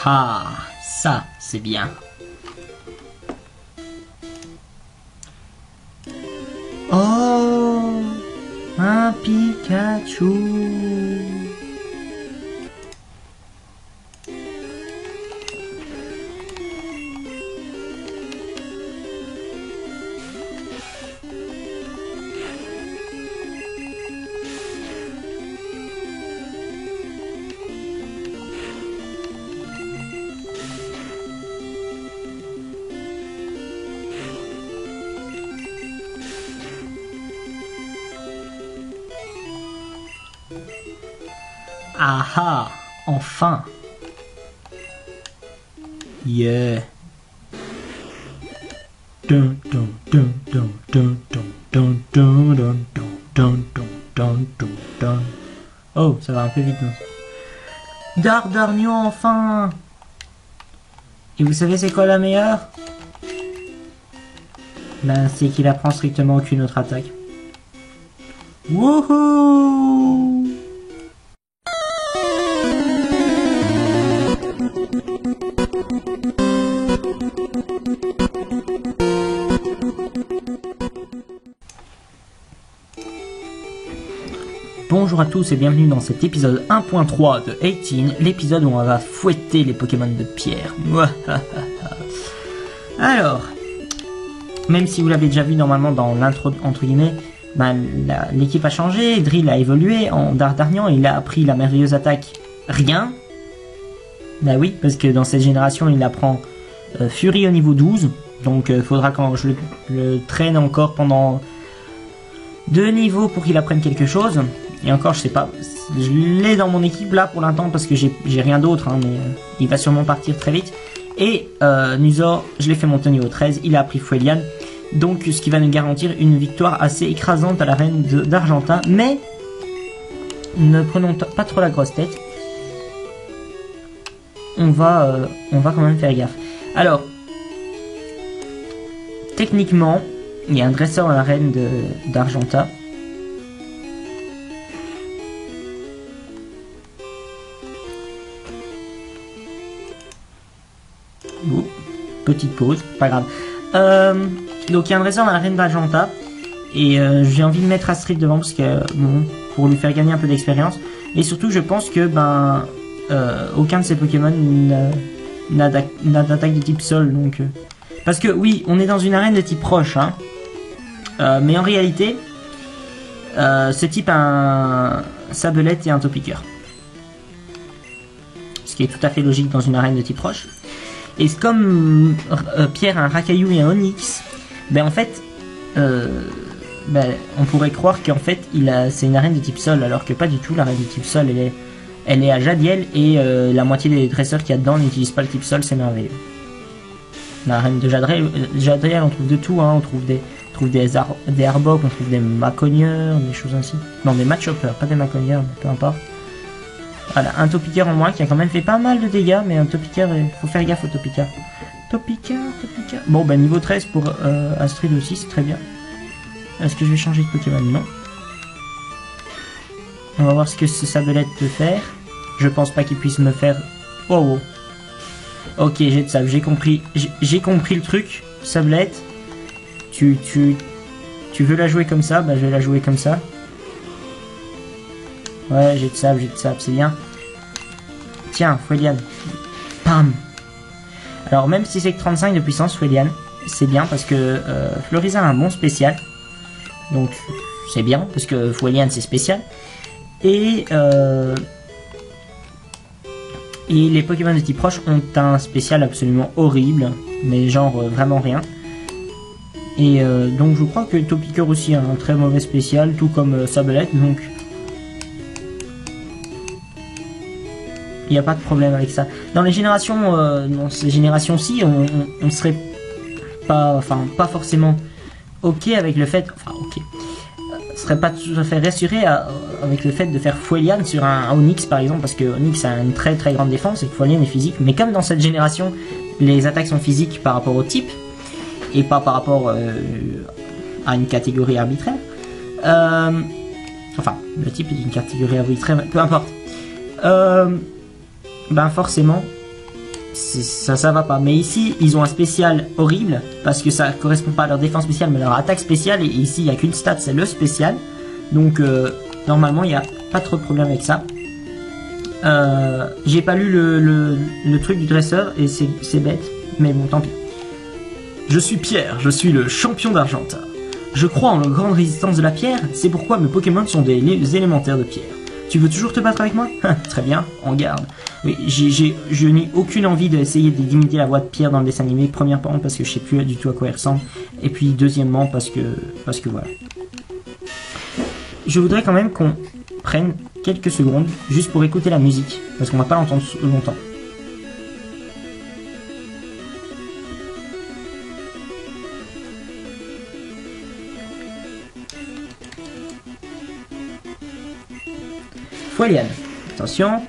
ah, ça c'est bien. Oh, un Pikachu. Ah ah, enfin. Yeah. Dun dun dun dun dun dun dun dun dun dun dun dun dun. Oh, ça va un peu vite. Dardarnion enfin. Et vous savez c'est quoi la meilleure? Ben c'est qu'il apprend strictement aucune autre attaque. Wouhou! Bonjour à tous et bienvenue dans cet épisode 1.3 de 18, l'épisode où on va fouetter les Pokémon de pierre. Alors, même si vous l'avez déjà vu normalement dans l'intro, entre guillemets, ben, l'équipe a changé, Drill a évolué, en Dardarnian il a appris la merveilleuse attaque rien. Ben oui, parce que dans cette génération il apprend Fury au niveau 12, donc faudra quand je le traîne encore pendant 2 niveaux pour qu'il apprenne quelque chose. Et encore, je sais pas, je l'ai dans mon équipe là pour l'instant parce que j'ai rien d'autre, hein, mais il va sûrement partir très vite. Et Nuzor, je l'ai fait monter au niveau 13, il a appris Fuelian, donc ce qui va nous garantir une victoire assez écrasante à l'arène d'Argentin. Mais ne prenons pas trop la grosse tête, on va quand même faire gaffe. Alors, techniquement, il y a un dresseur à l'arène d'Argentin. Petite pause, pas grave. Donc il y a un dresseur dans l'arène d'Argentin et j'ai envie de mettre Astrid devant parce que bon, pour lui faire gagner un peu d'expérience, et surtout je pense que aucun de ces Pokémon n'a d'attaque de type sol, donc parce que oui, on est dans une arène de type roche, hein, mais en réalité ce type a un Sablette et un Topiqueur, ce qui est tout à fait logique dans une arène de type roche. Et comme Pierre a un Rakayu et un Onix, ben en fait, on pourrait croire qu'en fait c'est une arène de type sol, alors que pas du tout. L'arène de type sol, elle est à Jadiel, et la moitié des dresseurs qu'il y a dedans n'utilisent pas le type sol, c'est merveilleux. L'arène de Jadiel, on trouve de tout, hein, on trouve des Arbok, on trouve des Maconieurs, des choses ainsi. Non, des Matchoppers, pas des Maconieurs, mais peu importe. Voilà, un Topiqueur en moins qui a quand même fait pas mal de dégâts, mais un Topiqueur, il faut faire gaffe au Topiqueur. Topiqueur. Bon, ben niveau 13 pour Astrid aussi, c'est très bien. Est-ce que je vais changer de Pokémon? Non. On va voir ce que ce Sablette peut faire. Je pense pas qu'il puisse me faire... Oh. Ok, j'ai de sable, j'ai compris le truc. Sablette, tu veux la jouer comme ça? Bah je vais la jouer comme ça. Ouais, j'ai de sable, c'est bien. Tiens, Fuelian. Pam. Alors, même si c'est que 35 de puissance, Fuelian, c'est bien parce que Floriza a un bon spécial. Donc, c'est bien parce que Fuelian, c'est spécial. Et les Pokémon de type roche ont un spécial absolument horrible, mais genre vraiment rien. Et donc, je crois que Topiqueur aussi a un très mauvais spécial, tout comme Sablette, donc... il n'y a pas de problème avec ça. Dans les générations, dans ces générations-ci, on serait pas forcément ok avec le fait, serait pas tout à fait rassuré avec le fait de faire Fuelian sur un Onix par exemple, parce que Onix a une très très grande défense et que Fuelian est physique. Mais comme dans cette génération, les attaques sont physiques par rapport au type et pas par rapport à une catégorie arbitraire. Le type est une catégorie arbitraire, peu importe. Ben forcément, ça va pas. Mais ici, ils ont un spécial horrible, parce que ça correspond pas à leur défense spéciale, mais à leur attaque spéciale, et ici, il n'y a qu'une stat, c'est le spécial. Donc, normalement, il n'y a pas trop de problème avec ça. J'ai pas lu le truc du dresseur, et c'est bête, mais bon, tant pis. Je suis Pierre, je suis le champion d'Argentar. Je crois en la grande résistance de la pierre, c'est pourquoi mes Pokémon sont des élémentaires de pierre. Tu veux toujours te battre avec moi? Très bien, en garde. Oui, je n'ai aucune envie d'essayer d'imiter la voix de Pierre dans le dessin animé. Premièrement, parce que je sais plus du tout à quoi il ressemble. Et puis, deuxièmement, parce que voilà. Je voudrais quand même qu'on prenne quelques secondes juste pour écouter la musique. Parce qu'on va pas l'entendre longtemps. Foueliane. Attention.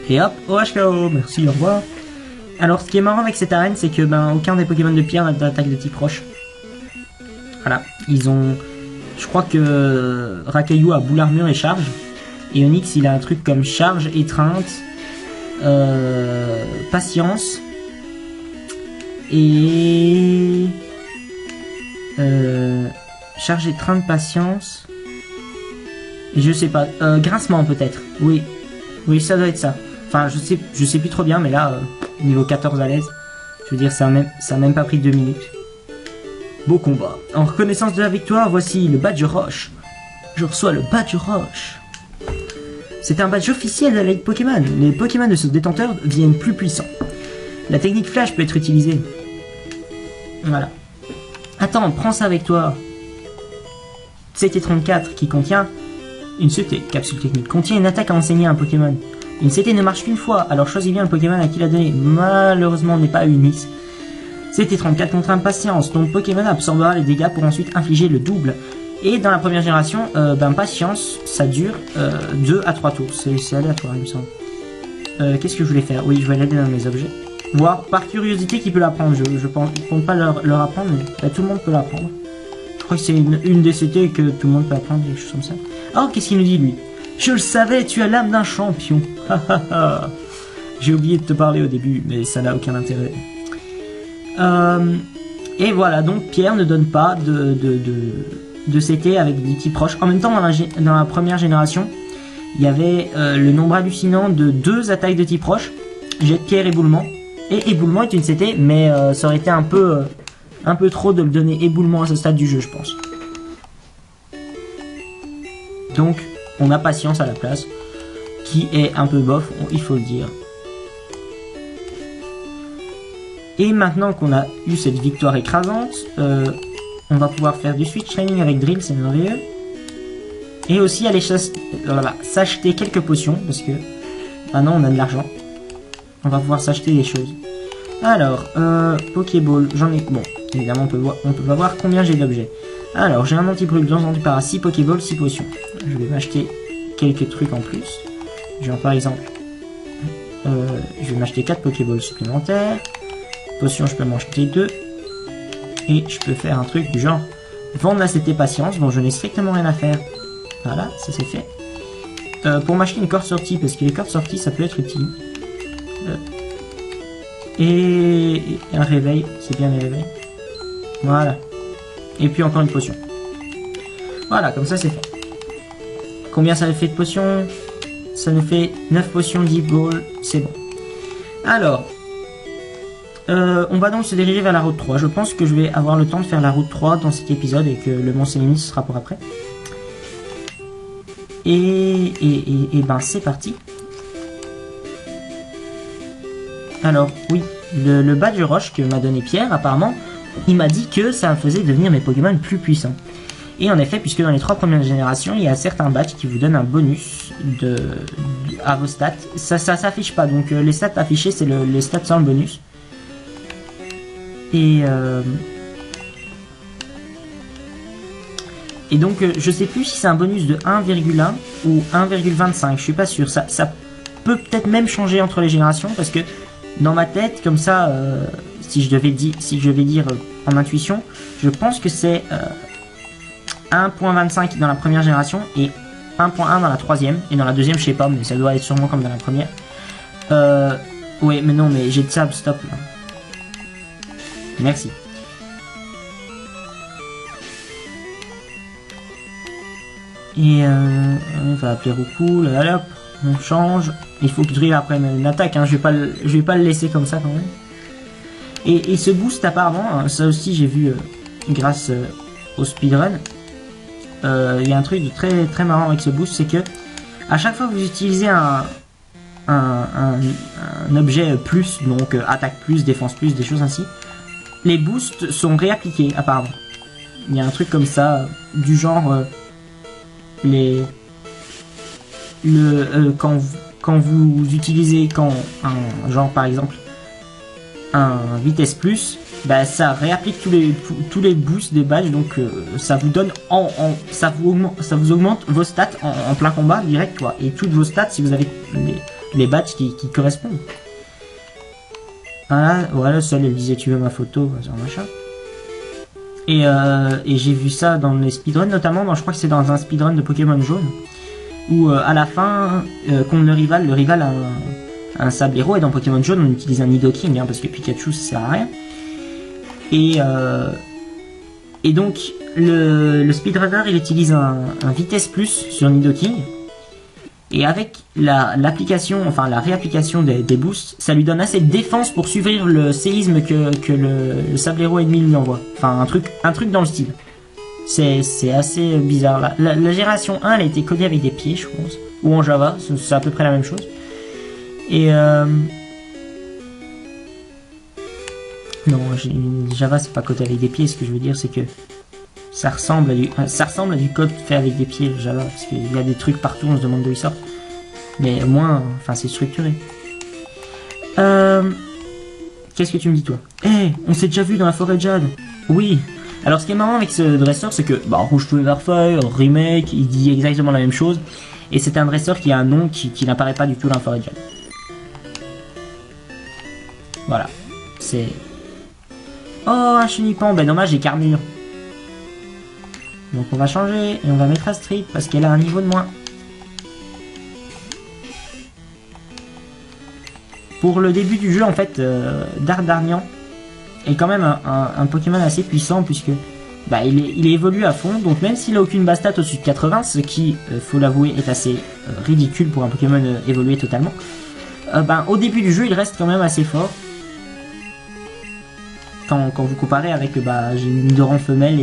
Et hop, OHKO. Merci, au revoir. Alors, ce qui est marrant avec cette arène, c'est que aucun des Pokémon de pierre n'a d'attaque de type roche. Voilà. Ils ont... Je crois que Rakayu a boule armure et charge. Et Onix, il a un truc comme charge, étreinte, patience. Et... charge, étreinte, patience... Je sais pas, grincement peut-être, oui, ça doit être ça. Enfin, je sais plus trop bien, mais là, niveau 14 à l'aise, je veux dire, ça a même pas pris 2 minutes. Beau combat. En reconnaissance de la victoire, voici le badge roche. Je reçois le badge roche. C'est un badge officiel de la Ligue Pokémon. Les Pokémon de ce détenteur deviennent plus puissants. La technique flash peut être utilisée. Voilà. Attends, prends ça avec toi. CT34 qui contient... Une CT, capsule technique, contient une attaque à enseigner à un Pokémon. Une CT ne marche qu'une fois, alors choisis bien le Pokémon à qui la donner. Malheureusement, on n'est pas Unis. CT34 contre Patience, donc Pokémon absorbera les dégâts pour ensuite infliger le double. Et dans la première génération, Patience, ça dure 2 à 3 tours. C'est aléatoire, il me semble. Qu'est-ce que je voulais faire? Oui, je vais l'aider dans mes objets. Voir par curiosité qui peut l'apprendre. Je pense pas leur apprendre, mais tout le monde peut l'apprendre. Je crois que c'est une des CT que tout le monde peut apprendre, quelque chose comme ça. Oh, qu'est-ce qu'il nous dit, lui? Je le savais, tu as l'âme d'un champion. J'ai oublié de te parler au début, mais ça n'a aucun intérêt. Et voilà, donc Pierre ne donne pas de CT avec des types proches. En même temps, dans la première génération, il y avait le nombre hallucinant de 2 attaques de type roche. Jet de pierre, éboulement. Et éboulement est une CT, mais ça aurait été un peu trop de le donner éboulement à ce stade du jeu, je pense. Donc, on a Patience à la place, qui est un peu bof, il faut le dire. Et maintenant qu'on a eu cette victoire écrasante, on va pouvoir faire du switch training avec Drill, c'est merveilleux. Et aussi aller s'acheter quelques potions, parce que maintenant on a de l'argent. On va pouvoir s'acheter des choses. Alors, Pokéball, j'en ai... Bon, évidemment on peut pas voir combien j'ai d'objets. Alors, j'ai un anti-brûle, 2 anti-para, 6 Pokéball, 6 potions. Je vais m'acheter quelques trucs en plus. Genre par exemple, je vais m'acheter 4 Pokéballs supplémentaires. Potions, je peux m'en acheter 2. Et je peux faire un truc du genre vendre la CT Patience, dont je n'ai strictement rien à faire. Voilà, ça c'est fait. Pour m'acheter une corde sortie, parce que les cordes sorties ça peut être utile. Et un réveil, c'est bien les réveils. Voilà. Et puis encore une potion. Voilà, comme ça c'est fait. Combien ça fait de potions? Ça nous fait 9 potions, 10 balls, c'est bon. Alors, on va donc se diriger vers la route 3. Je pense que je vais avoir le temps de faire la route 3 dans cet épisode et que le Mont Sélénis sera pour après. Et ben c'est parti. Alors, oui, le badge roche que m'a donné Pierre, apparemment, il m'a dit que ça me faisait devenir mes Pokémon plus puissants. Et en effet, puisque dans les 3 premières générations, il y a certains badges qui vous donnent un bonus à vos stats. Ça s'affiche pas, donc les stats affichées, c'est les stats sans le bonus. Et donc, je sais plus si c'est un bonus de 1,1 ou 1,25, je suis pas sûr. Ça peut peut-être même changer entre les générations, parce que dans ma tête, comme ça, si je devais dire en intuition, je pense que c'est 1.25 dans la première génération et 1.1 dans la troisième. Et dans la deuxième, je sais pas, mais ça doit être sûrement comme dans la première. Ouais, mais non, mais j'ai de sable, stop. Là. Merci. Et on va appeler Roku, là, hop, on change. Il faut que Drill apprenne une attaque, hein. Je vais pas le laisser comme ça quand même. Et ce boost apparemment, hein, ça aussi j'ai vu grâce au speedrun. Il y a un truc de très très marrant avec ce boost, c'est que à chaque fois que vous utilisez un objet plus, donc attaque plus, défense plus, des choses ainsi, les boosts sont réappliqués apparemment. Il y a un truc comme ça, du genre quand vous utilisez genre par exemple un vitesse plus, bah ça réapplique tous les boosts des badges, donc ça vous donne ça vous augmente vos stats en plein combat direct quoi, et toutes vos stats si vous avez les badges qui correspondent. Voilà, seul elle disait tu veux ma photo, genre machin. Et j'ai vu ça dans les speedruns, notamment je crois que c'est dans un speedrun de Pokémon jaune, où à la fin, contre le rival a un sable héros, et dans Pokémon jaune on utilise un Nidoking, hein, parce que Pikachu ça sert à rien. Et donc le speedrunner il utilise un vitesse plus sur Nidoking, et avec l'application, enfin la réapplication des boosts, ça lui donne assez de défense pour suivre le séisme que le sable héros ennemi lui envoie. Enfin un truc dans le style. C'est assez bizarre. La génération 1 elle a été codée avec des pieds je pense, ou en Java, c'est à peu près la même chose. Et non, Java c'est pas codé avec des pieds, ce que je veux dire c'est que ça ressemble à du code fait avec des pieds Java, parce qu'il y a des trucs partout, on se demande d'où ils sortent. Mais au moins, enfin c'est structuré. Qu'est-ce que tu me dis toi? On s'est déjà vu dans la forêt Jade. Oui. Alors ce qui est marrant avec ce dresseur, c'est que Rouge Fever Feuille, remake, il dit exactement la même chose. Et c'est un dresseur qui a un nom qui n'apparaît pas du tout dans la forêt Jade. Voilà. C'est... Oh, un chenipan, ben dommage, j'ai Carmure. Donc on va changer et on va mettre Astrid parce qu'elle a un niveau de moins. Pour le début du jeu en fait, Dardarnian est quand même un Pokémon assez puissant puisque il évolue à fond. Donc même s'il a aucune base stat au-dessus de 80, ce qui, faut l'avouer, est assez ridicule pour un Pokémon évolué totalement, au début du jeu il reste quand même assez fort. Quand vous comparez avec j'ai une Doran femelle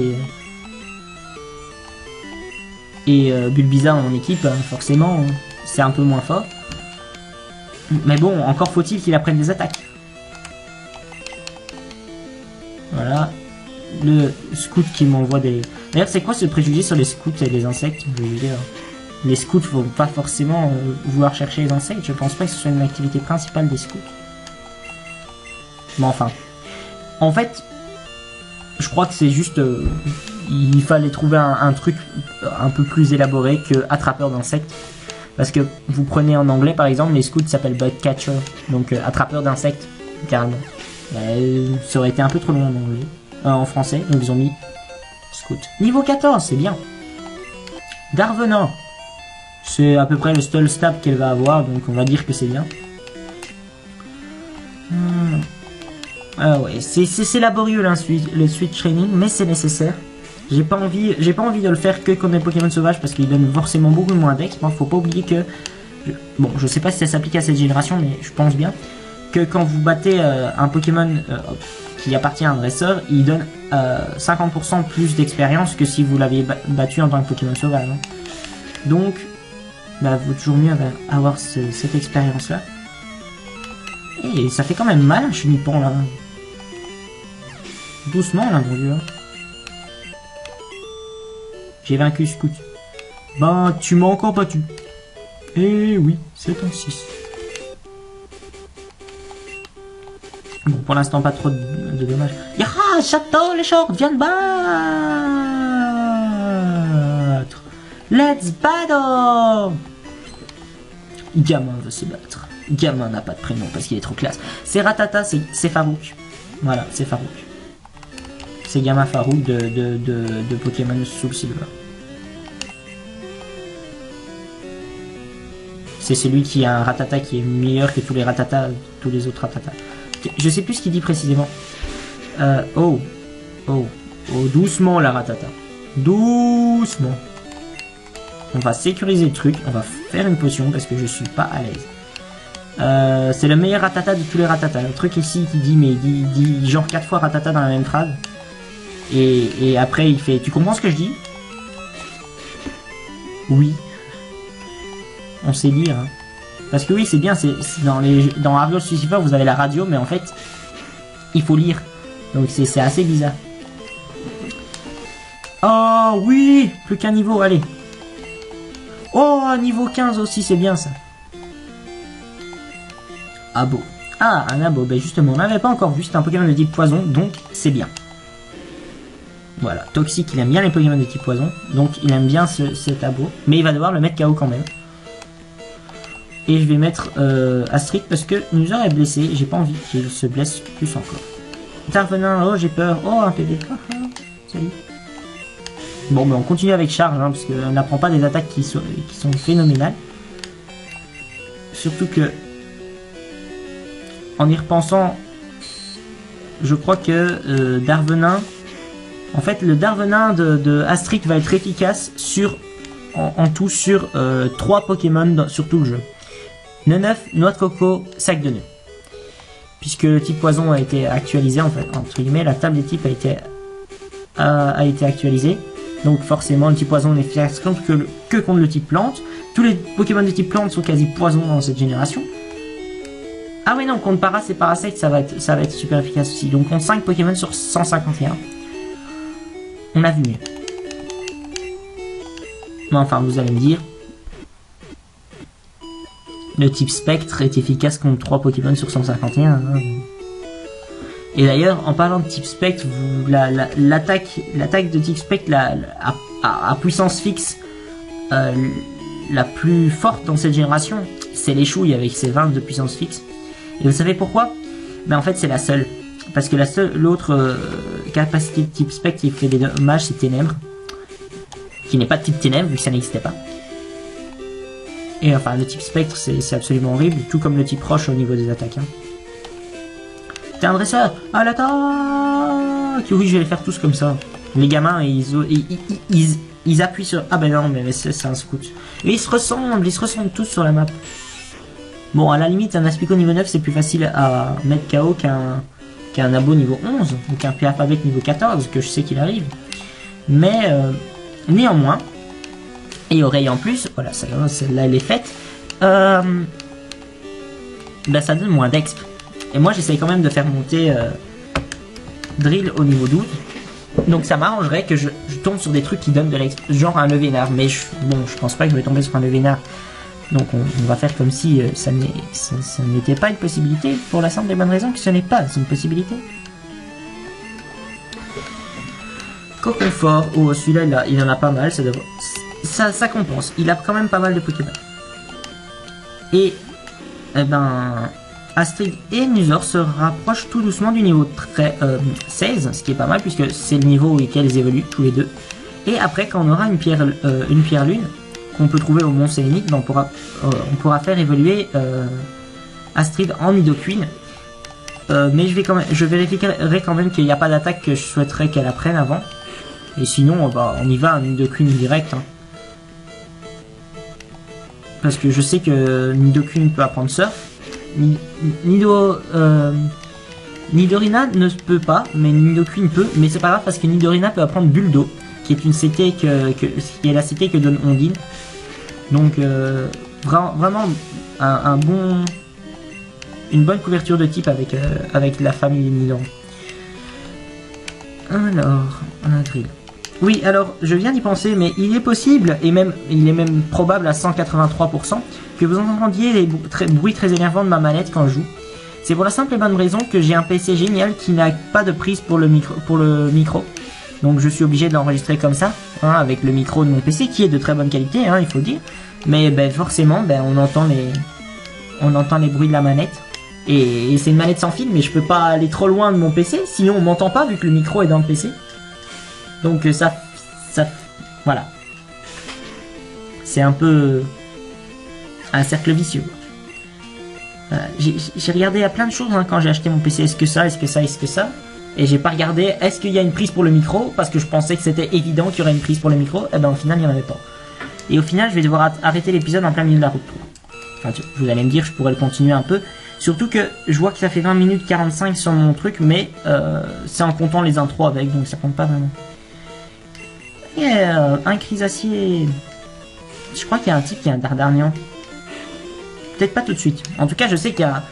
et Bulbizarre dans mon équipe, forcément c'est un peu moins fort. Mais bon, encore faut-il qu'il apprenne des attaques. Voilà. Le scout qui m'envoie des... D'ailleurs, c'est quoi ce préjugé sur les scouts et les insectes? Je veux dire, les scouts vont pas forcément vouloir chercher les insectes. Je pense pas que ce soit une activité principale des scouts. Mais enfin. En fait, je crois que c'est juste... il fallait trouver un truc un peu plus élaboré que attrapeur d'insectes. Parce que vous prenez en anglais par exemple, les scouts s'appellent bug catcher, donc attrapeur d'insectes, carrément. Ça aurait été un peu trop long en anglais, en français, donc ils ont mis scout. Niveau 14, c'est bien. Darvenant, c'est à peu près le stall stab qu'elle va avoir, donc on va dire que c'est bien. Ah ouais, c'est laborieux le switch training, mais c'est nécessaire. J'ai pas envie de le faire que comme des Pokémon sauvages parce qu'ils donnent forcément beaucoup moins d'ex. Bon, faut pas oublier que... Bon, je sais pas si ça s'applique à cette génération, mais je pense bien que quand vous battez un Pokémon qui appartient à un dresseur, il donne 50% plus d'expérience que si vous l'aviez battu en tant que Pokémon sauvage. Hein. Donc, vaut toujours mieux avoir cette expérience-là. Et ça fait quand même mal un chenipan là. Doucement là, mon dieu. J'ai vaincu Scout. Tu m'as encore battu. Eh oui, c'est un 6. Bon, pour l'instant, pas trop de dommages. Yaha, Château, les shorts, viens de battre. Let's battle. Gamin veut se battre. Gamin n'a pas de prénom parce qu'il est trop classe. C'est Ratata, c'est Farouk. Voilà, c'est Farouk. C'est Gamin Farouk de Pokémon Soul Silver. C'est celui qui a un ratata qui est meilleur que tous les ratata, tous les autres ratata. Je sais plus ce qu'il dit précisément. Oh, doucement la ratata. Doucement. On va sécuriser le truc, on va faire une potion parce que je suis pas à l'aise. C'est le meilleur ratata de tous les ratata. Le truc ici qui dit, mais il dit genre 4 fois ratata dans la même phrase. Et après il fait, tu comprends ce que je dis? Oui. On sait lire. Hein. Parce que oui, c'est bien, c'est dans Harvey Lucifer, vous avez la radio, mais en fait, il faut lire. Donc c'est assez bizarre. Oh oui, plus qu'un niveau, allez. Oh, niveau 15 aussi, c'est bien ça. Abo. Ah, un abo, ben justement, on n'avait pas encore vu, c'est un Pokémon de type poison, donc c'est bien. Voilà, Toxic, il aime bien les Pokémon de type poison, donc il aime bien cet abo, mais il va devoir le mettre KO quand même. Et je vais mettre Astrid parce que Nuzor est blessé, j'ai pas envie qu'il se blesse plus encore. Intervenant, oh j'ai peur, oh un PV, salut. Bon, ben on continue avec charge, hein, parce qu'on n'apprend pas des attaques qui sont phénoménales. Surtout que, en y repensant, je crois que Darvenin, en fait le Darvenin de Astrid va être efficace sur, en tout sur 3 Pokémon sur tout le jeu. Neneuf, noix de coco, sac de nœuds. Puisque le type poison a été actualisé, en fait, entre guillemets, la table des types a été actualisée. Donc forcément, le type poison n'est efficace que contre le type plante. Tous les Pokémon de type plante sont quasi poison dans cette génération. Ah oui, non, contre Para, c'est Parasect, ça va être super efficace aussi. Donc contre 5 Pokémon sur 151. On a vu mieux. Mais enfin, vous allez me dire... Le type spectre est efficace contre 3 Pokémon sur 151. Hein. Et d'ailleurs, en parlant de type spectre, l'attaque de type spectre à puissance fixe la plus forte dans cette génération, c'est les chouilles avec ses 20 de puissance fixe. Et vous savez pourquoi? Ben en fait c'est la seule. Parce que l'autre capacité de type spectre qui fait des dommages, c'est ténèbres. Qui n'est pas de type ténèbres vu que ça n'existait pas. Et enfin, le type spectre, c'est absolument horrible, tout comme le type roche au niveau des attaques. Hein. T'es un dresseur, à l'attaque! Oui, je vais les faire tous comme ça. Les gamins, ils appuient sur... Ah ben non, mais c'est un scout. Et ils se ressemblent tous sur la map. Bon, à la limite, un Aspico niveau 9, c'est plus facile à mettre KO qu'un abo niveau 11, ou qu'un Piafabek niveau 14, que je sais qu'il arrive. Mais, néanmoins... Et oreille en plus, voilà, celle-là elle est faite. Bah ça donne moins d'exp. Et moi j'essaye quand même de faire monter Drill au niveau 12. Donc ça m'arrangerait que je tombe sur des trucs qui donnent de l'exp. Genre un Levénard. Mais bon, je pense pas que je vais tomber sur un Levénard. Donc on va faire comme si ça n'était pas une possibilité. Pour la simple et bonne raison que ce n'est pas une possibilité. Coconfort. Oh celui-là il en a pas mal. Ça compense, il a quand même pas mal de Pokémon. Et ben Astrid et Nuzor se rapprochent tout doucement du niveau 16, ce qui est pas mal puisque c'est le niveau auquel ils évoluent tous les deux. Et après quand on aura une pierre lune qu'on peut trouver au Mont Sélénite, ben, on pourra faire évoluer Astrid en Nidoqueen. Mais je vérifierai quand même qu'il n'y a pas d'attaque que je souhaiterais qu'elle apprenne avant. Et sinon bah, on y va un Nidoqueen direct. Hein. Parce que je sais que Nidoqueen peut apprendre Surf. Nidorina ne peut pas, mais Nidoqueen peut. Mais c'est pas grave parce que Nidorina peut apprendre Buldo, qui est une CT qui est la CT que donne Ondine. Donc vraiment une bonne couverture de type avec la famille Nidoran. Alors, on a Drill. Oui, alors, je viens d'y penser, mais il est possible, et il est même probable à 183%, que vous entendiez les bruits très énervants de ma manette quand je joue. C'est pour la simple et bonne raison que j'ai un PC génial qui n'a pas de prise pour le micro. Donc je suis obligé de l'enregistrer comme ça, hein, avec le micro de mon PC, qui est de très bonne qualité, hein, il faut le dire. Mais ben, forcément, ben, on entend les bruits de la manette. Et c'est une manette sans fil, mais je peux pas aller trop loin de mon PC, sinon on m'entend pas, vu que le micro est dans le PC. Donc voilà. C'est un peu un cercle vicieux. J'ai regardé à plein de choses hein, quand j'ai acheté mon PC. Est-ce que ça, est-ce que ça, est-ce que ça? Et j'ai pas regardé, est-ce qu'il y a une prise pour le micro? Parce que je pensais que c'était évident qu'il y aurait une prise pour le micro. Et ben au final, il n'y en avait pas. Et au final, je vais devoir arrêter l'épisode en plein milieu de la route. Enfin, vous allez me dire, je pourrais le continuer un peu. Surtout que je vois que ça fait 20 minutes 45 sur mon truc, mais c'est en comptant les intros avec, donc ça compte pas vraiment. Et un Chrysacier. Je crois qu'il y a un type qui a un Dardarnian. Peut-être pas tout de suite. En tout cas, je sais qu'il y a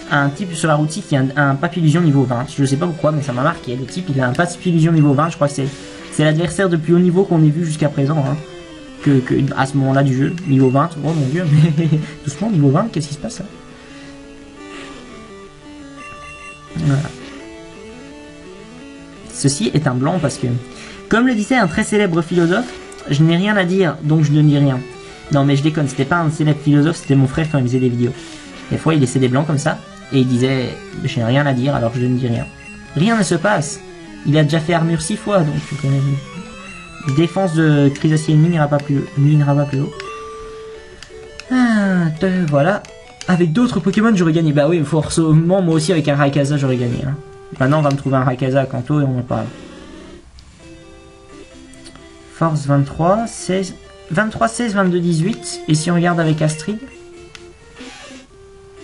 un type sur la route qui a un Papillusion niveau 20. Je sais pas pourquoi, mais ça m'a marqué. Le type, il a un Papillusion niveau 20. Je crois que c'est l'adversaire de plus haut niveau qu'on ait vu jusqu'à présent. Hein. À ce moment-là du jeu. Niveau 20. Oh mon dieu, mais doucement, niveau 20, qu'est-ce qui se passe là? Voilà. Ceci est un blanc parce que, comme le disait un très célèbre philosophe, je n'ai rien à dire, donc je ne dis rien. Non mais je déconne, c'était pas un célèbre philosophe, c'était mon frère quand il faisait des vidéos. Des fois il laissait des blancs comme ça, et il disait « je n'ai rien à dire, alors je ne dis rien ». Rien ne se passe. Il a déjà fait armure 6 fois, donc défense de Chrysacier ennemi n'ira pas plus haut. Ah, voilà. Avec d'autres Pokémon j'aurais gagné. Bah oui, forcément, moi aussi avec un Rayquaza j'aurais gagné. Hein. Maintenant on va me trouver un Rayquaza à Kanto et on en parle. Force 23, 16... 23, 16, 22, 18. Et si on regarde avec Astrid?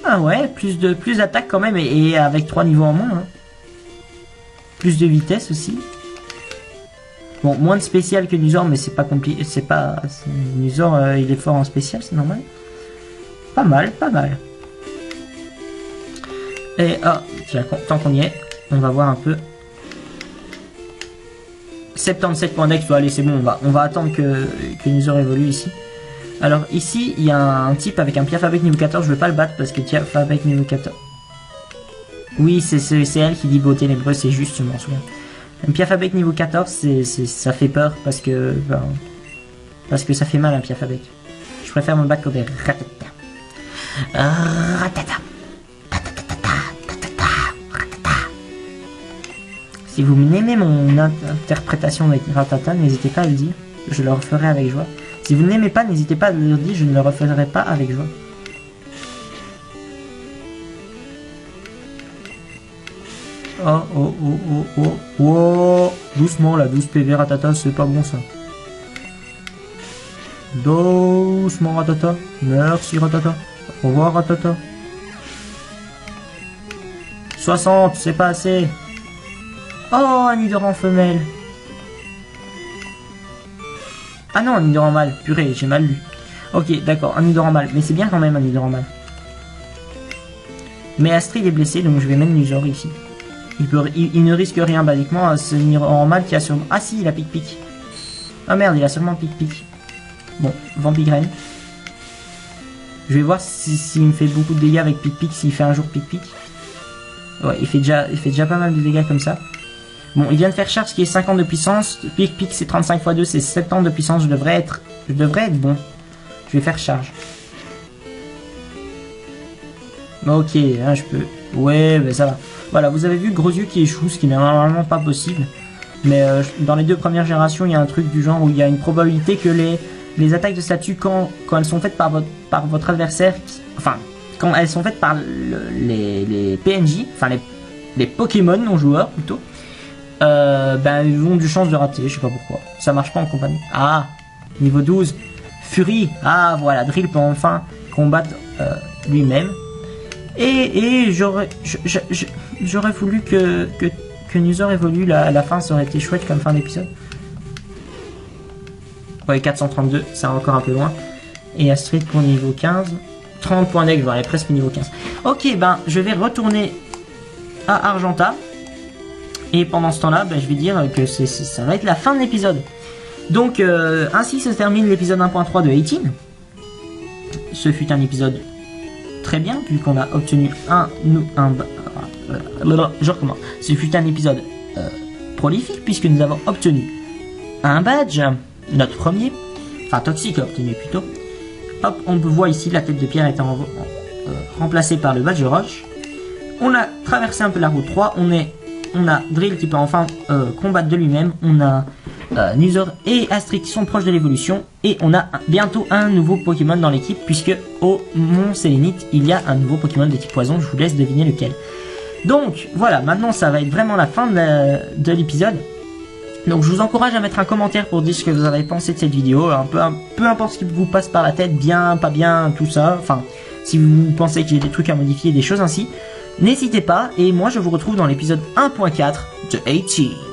Ah ouais, plus d'attaque quand même et avec 3 niveaux en moins. Hein. Plus de vitesse aussi. Bon, moins de spécial que Nuzor, mais c'est pas compliqué. Nuzor, il est fort en spécial, c'est normal. Pas mal, pas mal. Et tiens, tant qu'on y est, on va voir un peu. 77 points d'ex, allez c'est bon, on va attendre que Nuzor évolue ici. Alors ici, il y a un type avec un Piafabec niveau 14, je veux pas le battre parce que Piafabec niveau 14... Oui, c'est elle qui dit beau ténébreux, c'est juste, je m'en souviens. Un Piafabec niveau 14, ça fait peur parce que ça fait mal un Piafabec. Je préfère me battre contre des ratata. Ratata. Si vous n'aimez mon interprétation avec Ratata, n'hésitez pas à le dire. Je le referai avec joie. Si vous n'aimez pas, n'hésitez pas à le dire. Je ne le referai pas avec joie. Oh, oh, oh, oh, oh, oh. Doucement, là, 12 PV Ratata, c'est pas bon ça. Doucement Ratata. Merci Ratata. Au revoir Ratata. 60, c'est pas assez. Oh, un Nidoran femelle. Ah non, un Nidoran mâle. Purée, j'ai mal lu. Ok, d'accord, un Nidoran mâle. Mais c'est bien quand même un Nidoran mâle. Mais Astrid est blessé, donc je vais mettre Nuzor ici. Il ne risque rien, basiquement. Ce Nidoran mâle qui a sûrement... Ah si, il a pic-pic. Ah merde, il a sûrement pic-pic. Bon, Vampigraine. Je vais voir s'il me fait beaucoup de dégâts avec pic-pic, s'il fait un jour pic-pic. Ouais, il fait déjà pas mal de dégâts comme ça. Bon, il vient de faire charge qui est 50 de puissance. Pic-pic c'est 35 x 2, c'est 70 de puissance. Je devrais être bon. Je vais faire charge. Ok, là je peux... Ouais, mais ça va. Voilà, vous avez vu Gros Yeux qui échoue, ce qui n'est normalement pas possible. Mais dans les 2 premières générations, il y a un truc du genre où il y a une probabilité que les attaques de statut, quand elles sont faites par votre adversaire... Enfin, quand elles sont faites par les PNJ, enfin les Pokémon non joueurs plutôt, ben ils ont du chance de rater, je sais pas pourquoi. Ça marche pas en compagnie. Ah, niveau 12, Fury. Ah voilà, Drill peut enfin combattre lui-même. Et j'aurais voulu que Nuzor évolue, la fin ça aurait été chouette comme fin d'épisode. Ouais, 432, c'est encore un peu loin. Et Astrid pour niveau 15. 30 points d'aigle, voilà, presque niveau 15. Ok, ben je vais retourner à Argenta. Et pendant ce temps-là, ben, je vais dire que ça va être la fin de l'épisode. Donc, ainsi se termine l'épisode 1.3 de 18. Ce fut un épisode très bien, vu qu'on a obtenu je recommence. Ce fut un épisode prolifique, puisque nous avons obtenu un badge, notre premier, enfin Toxic a obtenu plutôt. Hop, on voit ici la tête de pierre étant remplacée par le badge roche. On a traversé un peu la route 3, on a Drill qui peut enfin combattre de lui-même. On a Nuzor et Astrix sont proches de l'évolution et on a bientôt un nouveau Pokémon dans l'équipe puisque au Mont Sélénite il y a un nouveau Pokémon de type poison, je vous laisse deviner lequel. Donc voilà, maintenant ça va être vraiment la fin de l'épisode. Donc je vous encourage à mettre un commentaire pour dire ce que vous avez pensé de cette vidéo, peu importe ce qui vous passe par la tête, bien, pas bien, tout ça, enfin si vous pensez que j'ai des trucs à modifier, des choses ainsi, n'hésitez pas et moi je vous retrouve dans l'épisode 1.4 de AT.